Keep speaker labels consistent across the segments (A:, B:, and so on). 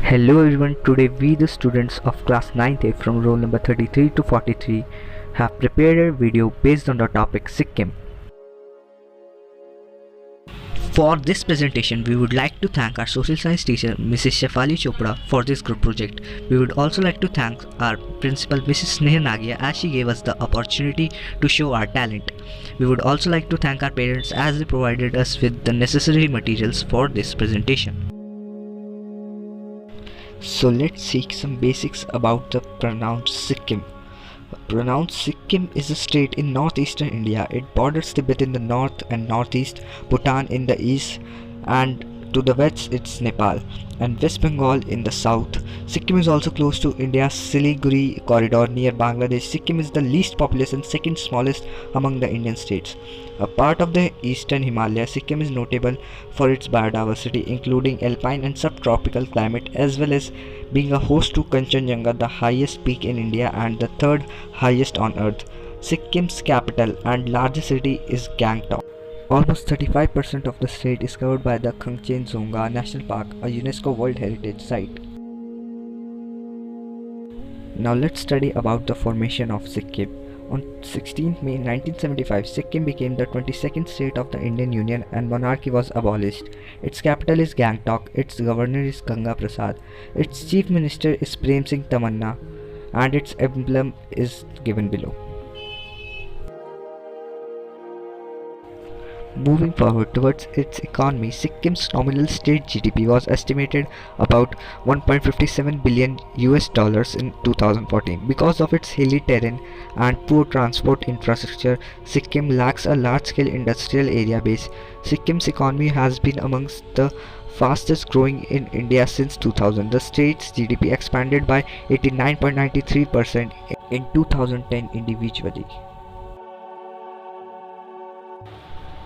A: Hello everyone, today we the students of class 9th A from roll number 33 to 43 have prepared a video based on the topic Sikkim. For this presentation, we would like to thank our social science teacher Mrs. Shefali Chopra for this group project. We would also like to thank our principal Mrs. Sneha Nagia as she gave us the opportunity to show our talent. We would also like to thank our parents as they provided us with the necessary materials for this presentation. So let's see some basics about the pronounced Sikkim. Pronounced Sikkim is a state in northeastern India. It borders Tibet in the north and northeast, Bhutan in the east, and to the west it's Nepal and West Bengal in the south. Sikkim is also close to India's Siliguri corridor near Bangladesh. Sikkim is the least populous and second smallest among the Indian states. A part of the eastern Himalayas, Sikkim is notable for its biodiversity, including alpine and subtropical climate, as well as being a host to Kanchenjunga, the highest peak in India and the third highest on earth. Sikkim's capital and largest city is Gangtok. Almost 35% of the state is covered by the Kangchenjunga National Park, a UNESCO World Heritage Site. Now let's study about the formation of Sikkim. On 16 May 1975, Sikkim became the 22nd state of the Indian Union and monarchy was abolished. Its capital is Gangtok, its governor is Ganga Prasad, its chief minister is Prem Singh Tamanna, and its emblem is given below. Moving forward towards its economy, Sikkim's nominal state GDP was estimated about 1.57 billion US dollars in 2014. Because of its hilly terrain and poor transport infrastructure, Sikkim lacks a large-scale industrial area base. Sikkim's economy has been amongst the fastest growing in India since 2000. The state's GDP expanded by 89.93% in 2010 individually.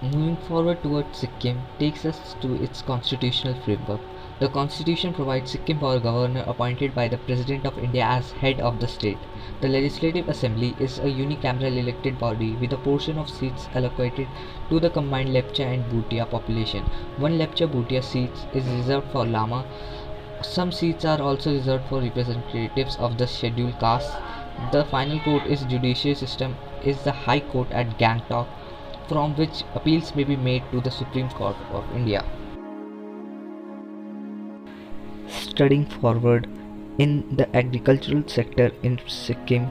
A: Moving forward towards Sikkim takes us to its constitutional framework. The constitution provides Sikkim for a governor appointed by the President of India as head of the state. The Legislative Assembly is a unicameral elected body with a portion of seats allocated to the combined Lepcha and Bhutia population. One Lepcha Bhutia seat is reserved for Lama. Some seats are also reserved for representatives of the scheduled castes. The final court is judicial system is the High Court at Gangtok, from which appeals may be made to the Supreme Court of India. Studying forward in the agricultural sector in Sikkim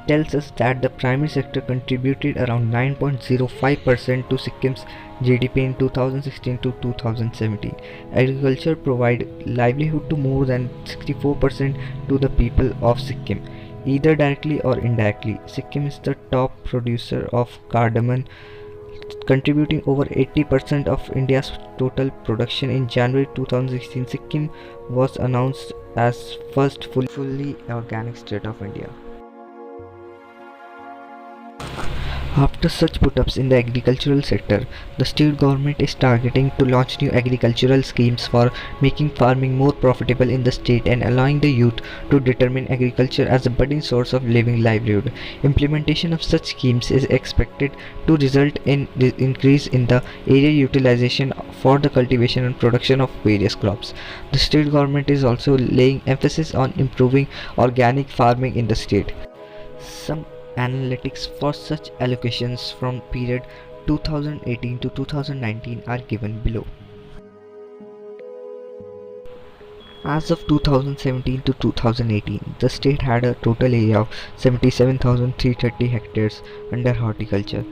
A: tells us that the primary sector contributed around 9.05% to Sikkim's GDP in 2016 to 2017. Agriculture provided livelihood to more than 64% to the people of Sikkim, either directly or indirectly. Sikkim is the top producer of cardamom, contributing over 80% of India's total production. In January 2016, Sikkim was announced as first fully organic state of India. After such put-ups in the agricultural sector, the state government is targeting to launch new agricultural schemes for making farming more profitable in the state and allowing the youth to determine agriculture as a budding source of living livelihood. Implementation of such schemes is expected to result in the increase in the area utilization for the cultivation and production of various crops. The state government is also laying emphasis on improving organic farming in the state. Some analytics for such allocations from period 2018 to 2019 are given below. As of 2017 to 2018, the state had a total area of 77,330 hectares under horticulture.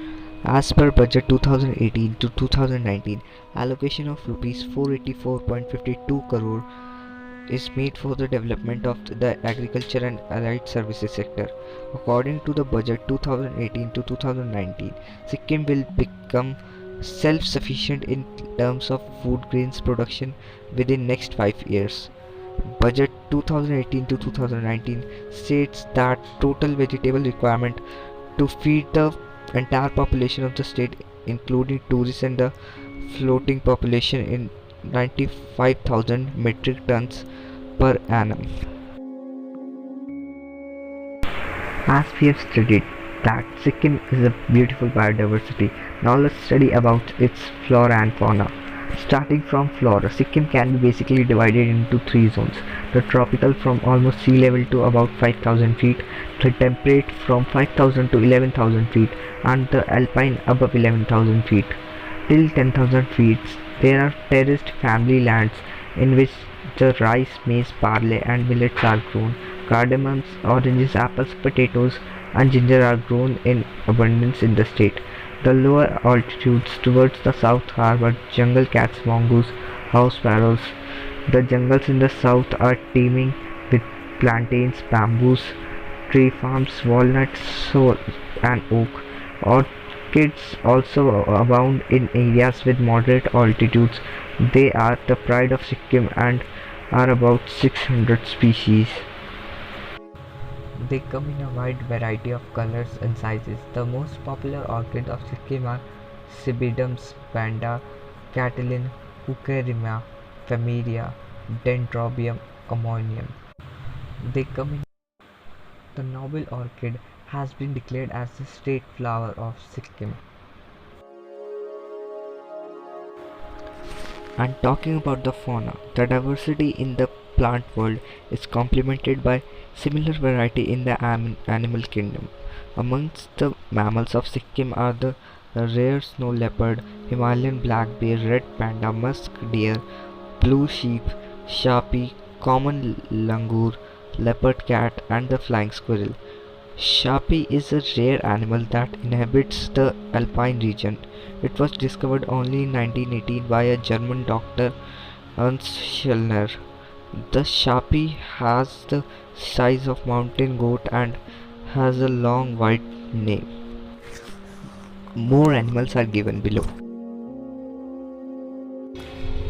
A: As per budget 2018 to 2019, allocation of rupees 484.52 crore is made for the development of the agriculture and allied services sector. According to the budget 2018 to 2019, Sikkim will become self-sufficient in terms of food grains production within next 5 years. Budget 2018 to 2019 states that total vegetable requirement to feed the entire population of the state, including tourists and the floating population, in 95,000 metric tons per annum. As we have studied that Sikkim is a beautiful biodiversity, now let's study about its flora and fauna. Starting from flora, Sikkim can be basically divided into three zones. The tropical from almost sea level to about 5,000 feet, the temperate from 5,000 to 11,000 feet, and the alpine above 11,000 feet. Till 10,000 feet, there are terraced family lands in which the rice, maize, barley, and millets are grown. Cardamoms, oranges, apples, potatoes, and ginger are grown in abundance in the state. The lower altitudes towards the south harbor jungle cats, mongoose, house sparrows. The jungles in the south are teeming with plantains, bamboos, tree farms, walnuts, and oak. Orchids also abound in areas with moderate altitudes. They are the pride of Sikkim and are about 600 species. They come in a wide variety of colors and sizes. The most popular orchid of Sikkim are Cybidums panda, Catalin, Eucherimia, Familia, Dendrobium ammonium. They come in. The noble orchid has been declared as the state flower of Sikkim. And talking about the fauna, the diversity in the plant world is complemented by similar variety in the animal kingdom. Amongst the mammals of Sikkim are the rare snow leopard, Himalayan black bear, red panda, musk deer, blue sheep, sharpie, common langur, leopard cat, and the flying squirrel. Sharpie is a rare animal that inhabits the alpine region. It was discovered only in 1918 by a German doctor, Ernst Schellner. The Sharpie has the size of mountain goat and has a long white name. More animals are given below.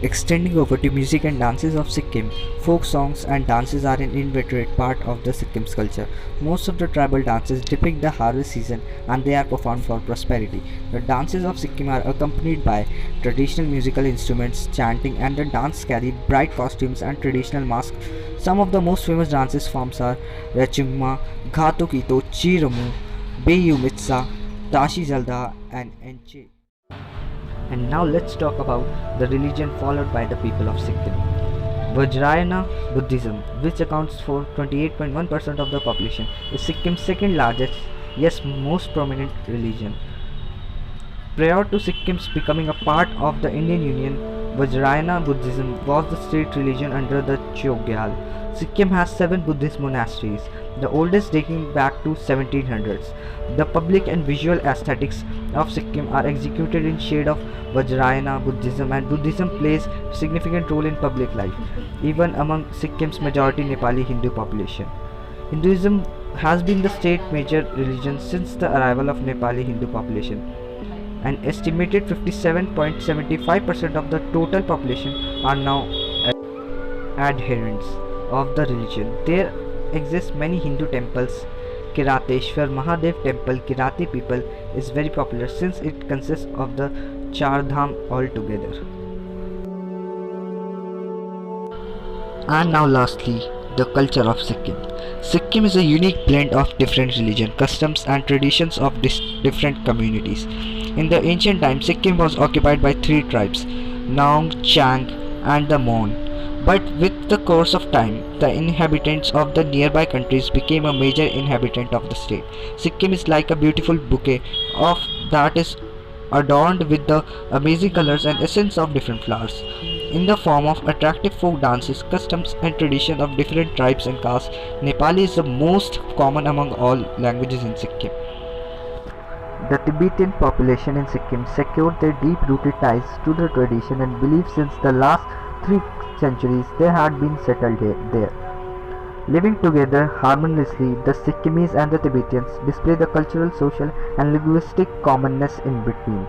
A: Extending over to music and dances of Sikkim, folk songs and dances are an inveterate part of the Sikkim's culture. Most of the tribal dances depict the harvest season and they are performed for prosperity. The dances of Sikkim are accompanied by traditional musical instruments, chanting, and the dance carry bright costumes and traditional masks. Some of the most famous dances forms are Rachungma, Ghatokito, Chiramu, Beyumitsa, Tashi Jalda, and Enche. And now let's talk about the religion followed by the people of Sikkim. Vajrayana Buddhism, which accounts for 28.1% of the population, is Sikkim's second largest, yes most prominent religion. Prior to Sikkim's becoming a part of the Indian Union, Vajrayana Buddhism was the state religion under the Chogyal. Sikkim has 7 Buddhist monasteries, the oldest dating back to 1700s. The public and visual aesthetics of Sikkim are executed in shade of Vajrayana Buddhism, and Buddhism plays a significant role in public life, even among Sikkim's majority Nepali Hindu population. Hinduism has been the state major religion since the arrival of Nepali Hindu population. An estimated 57.75% of the total population are now adherents of the religion. There exist many Hindu temples. Kirateshwar Mahadev temple, Kirati people, is very popular since it consists of the Char Dham altogether. And now lastly, the culture of Sikkim. Sikkim is a unique blend of different religion, customs and traditions of different communities. In the ancient times, Sikkim was occupied by 3 tribes, Naung, Chang, and the Mon. But with the course of time, the inhabitants of the nearby countries became a major inhabitant of the state. Sikkim is like a beautiful bouquet of that is adorned with the amazing colors and essence of different flowers. In the form of attractive folk dances, customs and traditions of different tribes and castes, Nepali is the most common among all languages in Sikkim. The Tibetan population in Sikkim secured their deep-rooted ties to the tradition and belief since the last 3 centuries they had been settled there. Living together harmoniously, the Sikkimese and the Tibetans display the cultural, social and linguistic commonness in between.